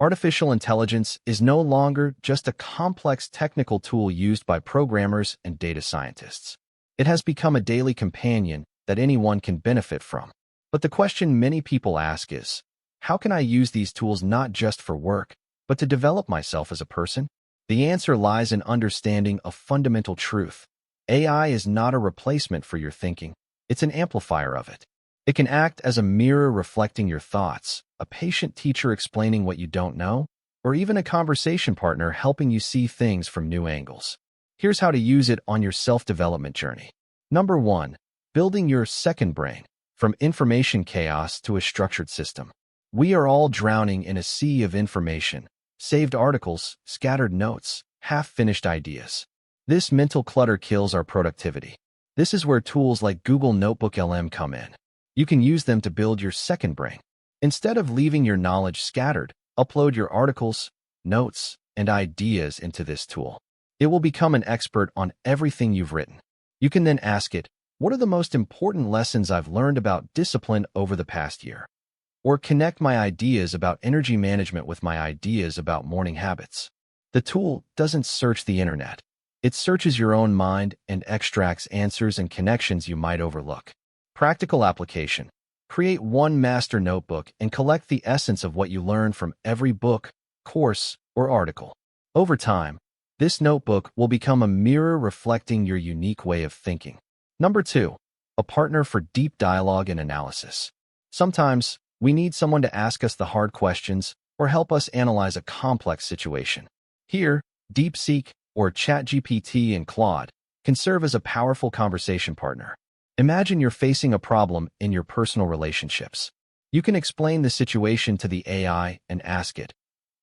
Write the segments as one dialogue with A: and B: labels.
A: Artificial intelligence is no longer just a complex technical tool used by programmers and data scientists. It has become a daily companion that anyone can benefit from. But the question many people ask is, how can I use these tools not just for work, but to develop myself as a person? The answer lies in understanding a fundamental truth. AI is not a replacement for your thinking. It's an amplifier of it. It can act as a mirror reflecting your thoughts, a patient teacher explaining what you don't know, or even a conversation partner helping you see things from new angles. Here's how to use it on your self-development journey. Number 1. Building your second brain, from information chaos to a structured system. We are all drowning in a sea of information, saved articles, scattered notes, half-finished ideas. This mental clutter kills our productivity. This is where tools like Google Notebook LM come in. You can use them to build your second brain. Instead of leaving your knowledge scattered, upload your articles, notes, and ideas into this tool. It will become an expert on everything you've written. You can then ask it, what are the most important lessons I've learned about discipline over the past year? Or connect my ideas about energy management with my ideas about morning habits. The tool doesn't search the internet. It searches your own mind and extracts answers and connections you might overlook. Practical application. Create one master notebook and collect the essence of what you learn from every book, course, or article. Over time, this notebook will become a mirror reflecting your unique way of thinking. Number 2. A partner for deep dialogue and analysis. Sometimes, we need someone to ask us the hard questions or help us analyze a complex situation. Here, DeepSeek or ChatGPT and Claude can serve as a powerful conversation partner. Imagine you're facing a problem in your personal relationships. You can explain the situation to the AI and ask it,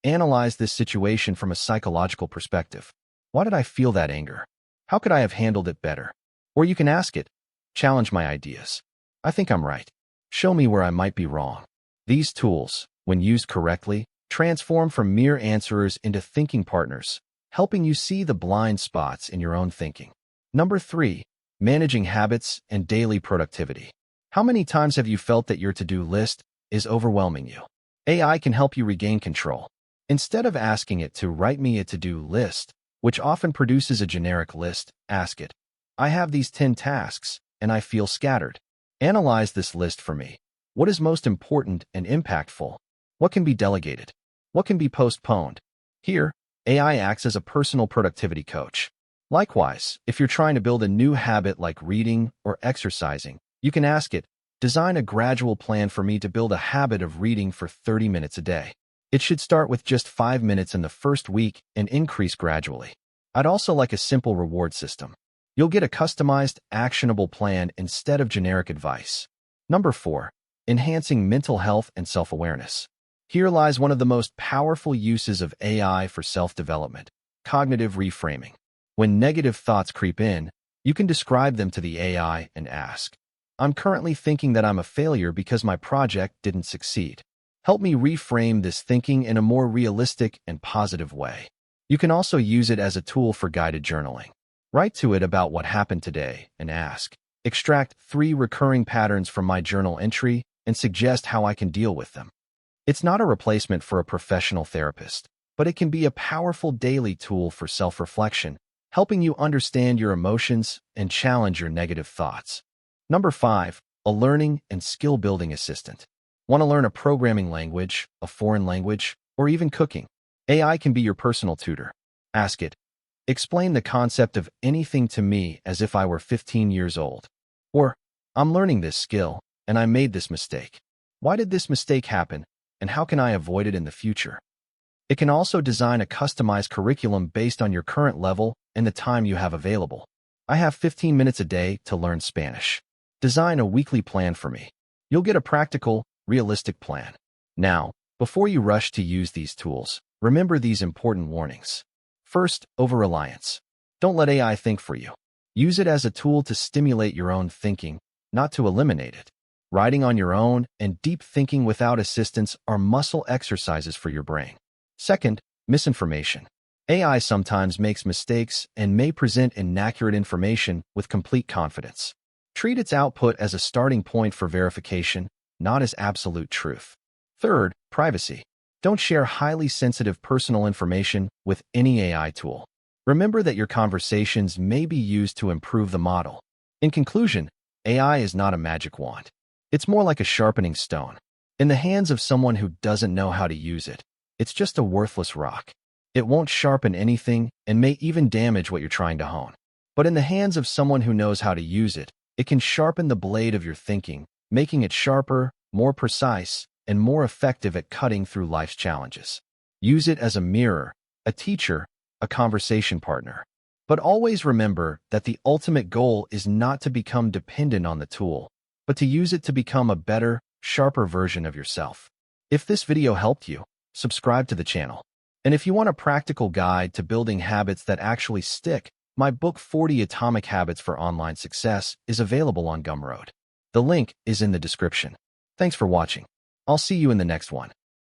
A: analyze this situation from a psychological perspective. Why did I feel that anger? How could I have handled it better? Or you can ask it, challenge my ideas. I think I'm right. Show me where I might be wrong. These tools, when used correctly, transform from mere answerers into thinking partners, helping you see the blind spots in your own thinking. Number 3. Managing habits and daily productivity. How many times have you felt that your to-do list is overwhelming you? AI can help you regain control. Instead of asking it to write me a to-do list, which often produces a generic list, ask it, I have these 10 tasks, and I feel scattered. Analyze this list for me. What is most important and impactful? What can be delegated? What can be postponed? Here, AI acts as a personal productivity coach. Likewise, if you're trying to build a new habit like reading or exercising, you can ask it, design a gradual plan for me to build a habit of reading for 30 minutes a day. It should start with just 5 minutes in the first week and increase gradually. I'd also like a simple reward system. You'll get a customized, actionable plan instead of generic advice. Number 4. Enhancing mental health and self-awareness. Here lies one of the most powerful uses of AI for self-development, cognitive reframing. When negative thoughts creep in, you can describe them to the AI and ask, I'm currently thinking that I'm a failure because my project didn't succeed. Help me reframe this thinking in a more realistic and positive way. You can also use it as a tool for guided journaling. Write to it about what happened today and ask, extract 3 recurring patterns from my journal entry and suggest how I can deal with them. It's not a replacement for a professional therapist, but it can be a powerful daily tool for self-reflection, helping you understand your emotions and challenge your negative thoughts. Number 5. A learning and skill-building assistant. Want to learn a programming language, a foreign language, or even cooking? AI can be your personal tutor. Ask it, explain the concept of anything to me as if I were 15 years old. Or, I'm learning this skill, and I made this mistake. Why did this mistake happen, and how can I avoid it in the future? It can also design a customized curriculum based on your current level and the time you have available. I have 15 minutes a day to learn Spanish. Design a weekly plan for me. You'll get a practical, realistic plan. Now, before you rush to use these tools, remember these important warnings. First, over-reliance. Don't let AI think for you. Use it as a tool to stimulate your own thinking, not to eliminate it. Writing on your own and deep thinking without assistance are muscle exercises for your brain. Second, misinformation. AI sometimes makes mistakes and may present inaccurate information with complete confidence. Treat its output as a starting point for verification, not as absolute truth. Third, privacy. Don't share highly sensitive personal information with any AI tool. Remember that your conversations may be used to improve the model. In conclusion, AI is not a magic wand. It's more like a sharpening stone. In the hands of someone who doesn't know how to use it, it's just a worthless rock. It won't sharpen anything and may even damage what you're trying to hone. But in the hands of someone who knows how to use it, it can sharpen the blade of your thinking, making it sharper, more precise, and more effective at cutting through life's challenges. Use it as a mirror, a teacher, a conversation partner. But always remember that the ultimate goal is not to become dependent on the tool, but to use it to become a better, sharper version of yourself. If this video helped you, subscribe to the channel. And if you want a practical guide to building habits that actually stick, my book 40 Atomic Habits for Online Success is available on Gumroad. The link is in the description. Thanks for watching. I'll see you in the next one.